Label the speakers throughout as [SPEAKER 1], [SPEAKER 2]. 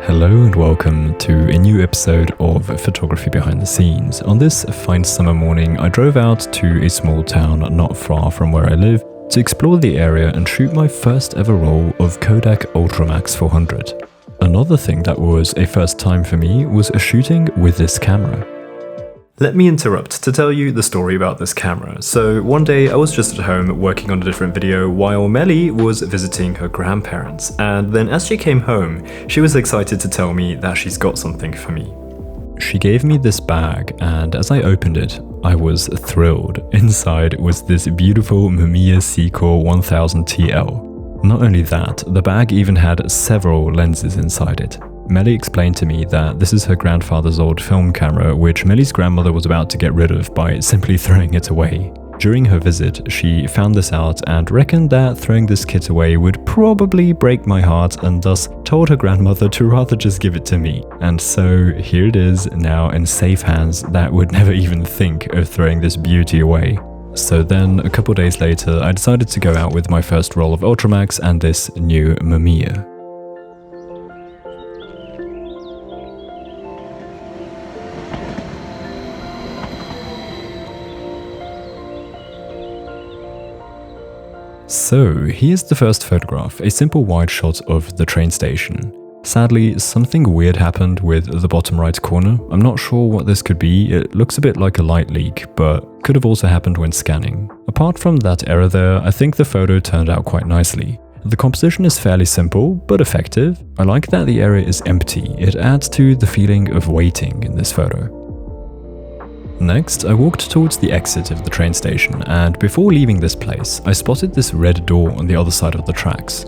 [SPEAKER 1] Hello and welcome to a new episode of Photography Behind the Scenes. On this fine summer morning, I drove out to a small town not far from where I live to explore the area and shoot my first ever roll of Kodak Ultramax 400. Another thing that was a first time for me was shooting with this camera. Let me interrupt to tell you the story about this camera. So one day I was just at home working on a different video while Melly was visiting her grandparents, and then as she came home, she was excited to tell me that she's got something for me. She gave me this bag, and as I opened it, I was thrilled. Inside was this beautiful Mamiya Sequel 1000 TL. Not only that, the bag even had several lenses inside it. Melly explained to me that this is her grandfather's old film camera, which Melly's grandmother was about to get rid of by simply throwing it away. During her visit, she found this out and reckoned that throwing this kit away would probably break my heart, and thus told her grandmother to rather just give it to me. And so here it is, now in safe hands that would never even think of throwing this beauty away. So then, a couple days later, I decided to go out with my first roll of Ultramax and this new Mamiya. So here's the first photograph, a simple wide shot of the train station. Sadly, something weird happened with the bottom right corner. I'm not sure what this could be. It looks a bit like a light leak, but could have also happened when scanning. Apart from that error there, I think the photo turned out quite nicely. The composition is fairly simple, but effective. I like that the area is empty. It adds to the feeling of waiting in this photo. Next, I walked towards the exit of the train station, and before leaving this place, I spotted this red door on the other side of the tracks.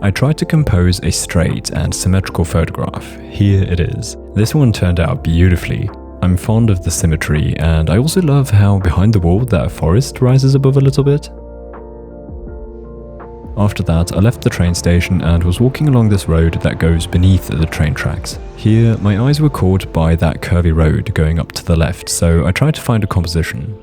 [SPEAKER 1] I tried to compose a straight and symmetrical photograph. Here it is. This one turned out beautifully. I'm fond of the symmetry, and I also love how behind the wall that forest rises above a little bit. After that, I left the train station and was walking along this road that goes beneath the train tracks. Here, my eyes were caught by that curvy road going up to the left, so I tried to find a composition.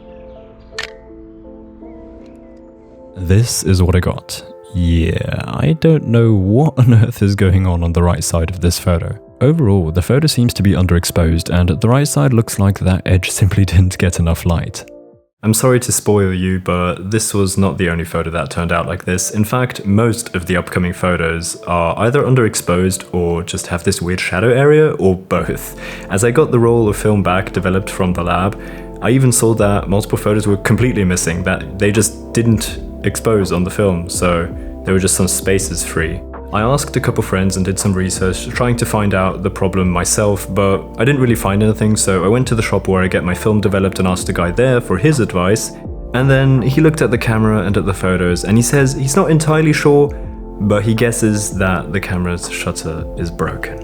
[SPEAKER 1] This is what I got. Yeah, I don't know what on earth is going on the right side of this photo. Overall, the photo seems to be underexposed, and the right side looks like that edge simply didn't get enough light. I'm sorry to spoil you, but this was not the only photo that turned out like this. In fact, most of the upcoming photos are either underexposed or just have this weird shadow area, or both. As I got the roll of film back developed from the lab, I even saw that multiple photos were completely missing, that they just didn't expose on the film, so there were just some spaces free. I asked a couple friends and did some research trying to find out the problem myself, but I didn't really find anything, so I went to the shop where I get my film developed and asked a guy there for his advice, and then he looked at the camera and at the photos, and he says he's not entirely sure, but he guesses that the camera's shutter is broken.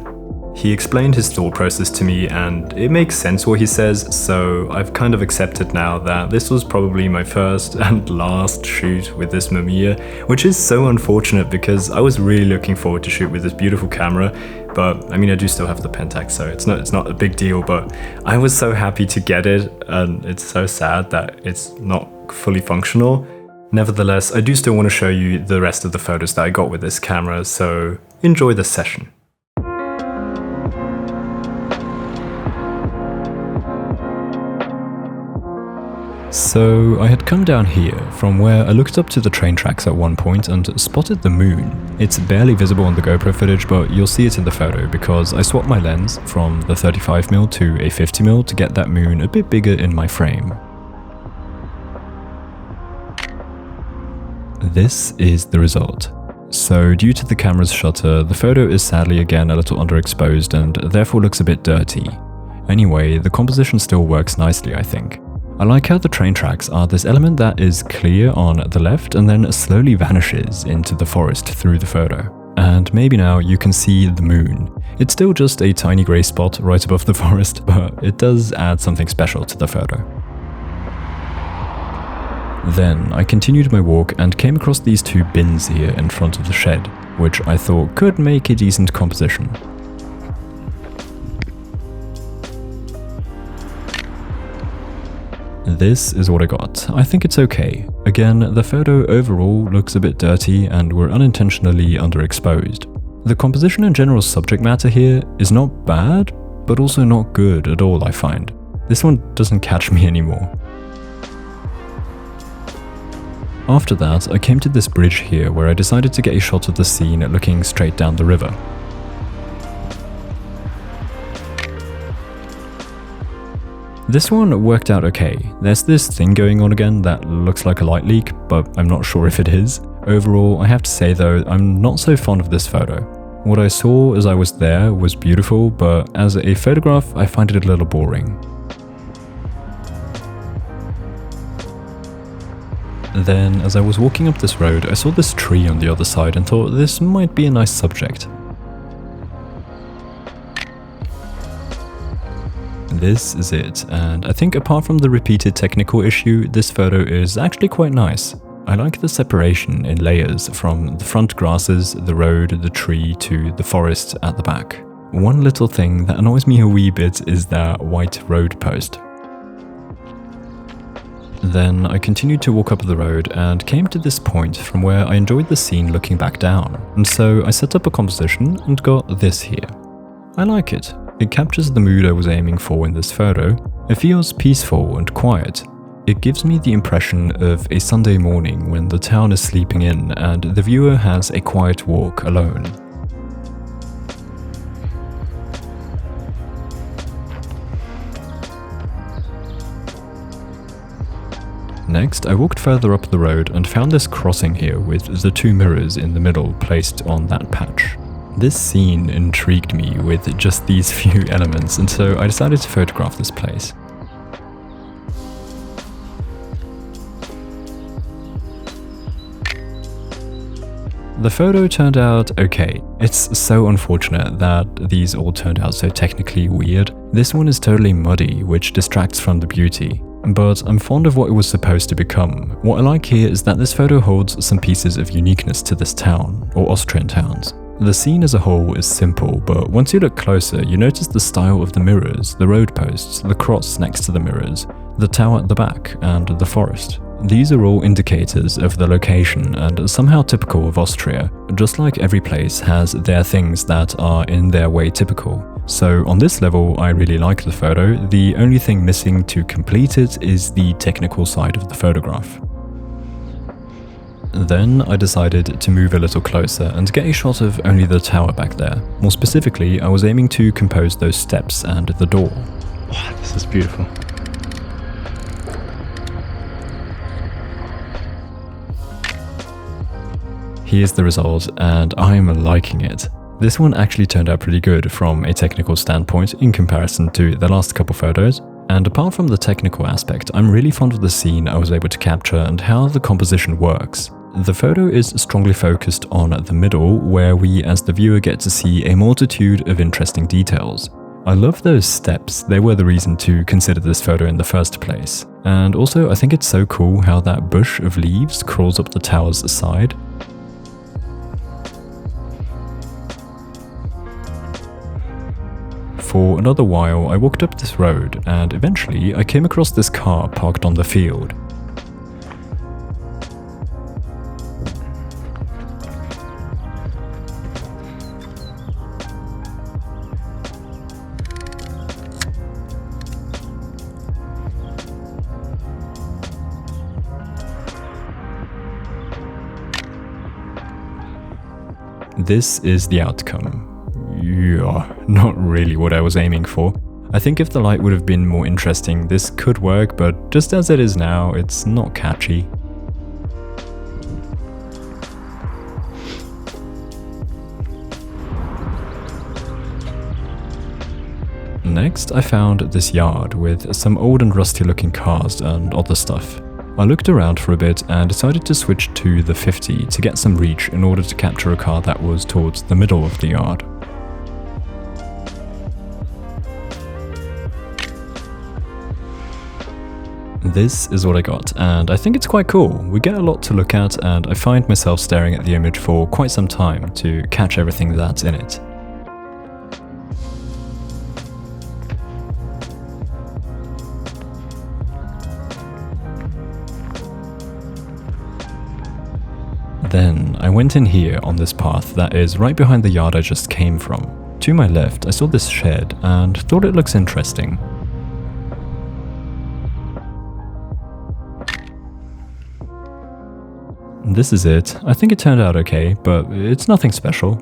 [SPEAKER 1] He explained his thought process to me, and it makes sense what he says, so I've kind of accepted now that this was probably my first and last shoot with this Mamiya, which is so unfortunate because I was really looking forward to shoot with this beautiful camera, but I mean I do still have the Pentax, so it's not a big deal, but I was so happy to get it, and it's so sad that it's not fully functional. Nevertheless, I do still want to show you the rest of the photos that I got with this camera, so enjoy the session. So I had come down here from where I looked up to the train tracks at one point and spotted the moon. It's barely visible on the GoPro footage, but you'll see it in the photo because I swapped my lens from the 35mm to a 50mm to get that moon a bit bigger in my frame. This is the result. So due to the camera's shutter, the photo is sadly again a little underexposed and therefore looks a bit dirty. Anyway, the composition still works nicely, I think. I like how the train tracks are this element that is clear on the left and then slowly vanishes into the forest through the photo. And maybe now you can see the moon. It's still just a tiny grey spot right above the forest, but it does add something special to the photo. Then I continued my walk and came across these two bins here in front of the shed, which I thought could make a decent composition. This is what I got. I think it's okay. Again, the photo overall looks a bit dirty and we're unintentionally underexposed. The composition and general subject matter here is not bad, but also not good at all, I find. This one doesn't catch me anymore. After that, I came to this bridge here where I decided to get a shot of the scene looking straight down the river. This one worked out okay. There's this thing going on again that looks like a light leak, but I'm not sure if it is. Overall, I have to say though, I'm not so fond of this photo. What I saw as I was there was beautiful, but as a photograph, I find it a little boring. Then, as I was walking up this road, I saw this tree on the other side and thought this might be a nice subject. This is it, and I think apart from the repeated technical issue, this photo is actually quite nice. I like the separation in layers from the front grasses, the road, the tree to the forest at the back. One little thing that annoys me a wee bit is that white road post. Then I continued to walk up the road and came to this point from where I enjoyed the scene looking back down, and so I set up a composition and got this here. I like it. It captures the mood I was aiming for in this photo. It feels peaceful and quiet. It gives me the impression of a Sunday morning when the town is sleeping in and the viewer has a quiet walk alone. Next, I walked further up the road and found this crossing here with the two mirrors in the middle placed on that patch. This scene intrigued me with just these few elements, and so I decided to photograph this place. The photo turned out okay. It's so unfortunate that these all turned out so technically weird. This one is totally muddy, which distracts from the beauty. But I'm fond of what it was supposed to become. What I like here is that this photo holds some pieces of uniqueness to this town, or Austrian towns. The scene as a whole is simple, but once you look closer, you notice the style of the mirrors, the road posts, the cross next to the mirrors, the tower at the back, and the forest. These are all indicators of the location and somehow typical of Austria, just like every place has their things that are in their way typical. So on this level, I really like the photo. The only thing missing to complete it is the technical side of the photograph. Then I decided to move a little closer and get a shot of only the tower back there. More specifically, I was aiming to compose those steps and the door.
[SPEAKER 2] Wow, this is beautiful.
[SPEAKER 1] Here's the result, and I'm liking it. This one actually turned out pretty good from a technical standpoint in comparison to the last couple photos. And apart from the technical aspect, I'm really fond of the scene I was able to capture and how the composition works. The photo is strongly focused on the middle, where we as the viewer get to see a multitude of interesting details. I love those steps. They were the reason to consider this photo in the first place. And also, I think it's so cool how that bush of leaves crawls up the tower's side. For another while, I walked up this road, and eventually I came across this car parked on the field. This is the outcome. Yeah, not really what I was aiming for. I think if the light would have been more interesting, this could work, but just as it is now, it's not catchy. Next, I found this yard with some old and rusty looking cars and other stuff. I looked around for a bit and decided to switch to the 50 to get some reach in order to capture a car that was towards the middle of the yard. This is what I got, and I think it's quite cool. We get a lot to look at, and I find myself staring at the image for quite some time to catch everything that's in it. Then I went in here on this path that is right behind the yard I just came from. To my left, I saw this shed and thought it looks interesting. This is it. I think it turned out okay, but it's nothing special.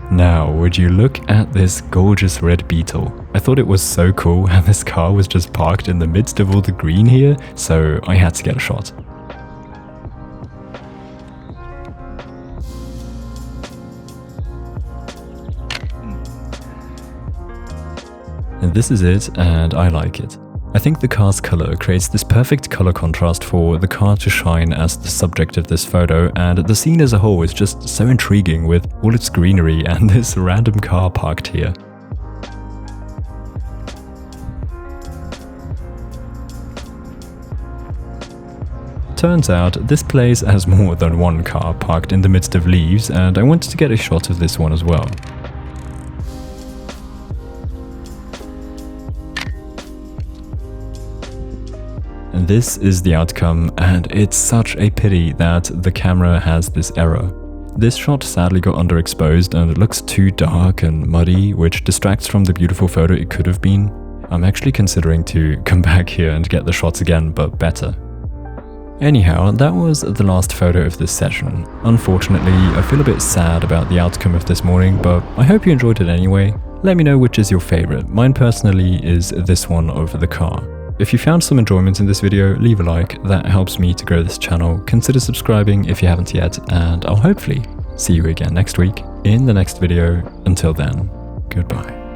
[SPEAKER 1] Now, would you look at this gorgeous red Beetle? I thought it was so cool and this car was just parked in the midst of all the green here, so I had to get a shot. And this is it, and I like it. I think the car's color creates this perfect color contrast for the car to shine as the subject of this photo, and the scene as a whole is just so intriguing with all its greenery and this random car parked here. Turns out, this place has more than one car parked in the midst of leaves, and I wanted to get a shot of this one as well. This is the outcome, and it's such a pity that the camera has this error. This shot sadly got underexposed and it looks too dark and muddy, which distracts from the beautiful photo it could have been. I'm actually considering to come back here and get the shots again, but better. Anyhow, that was the last photo of this session. Unfortunately, I feel a bit sad about the outcome of this morning, but I hope you enjoyed it anyway. Let me know which is your favorite. Mine personally is this one over the car. If you found some enjoyment in this video, leave a like, that helps me to grow this channel. Consider subscribing if you haven't yet, and I'll hopefully see you again next week in the next video. Until then, goodbye.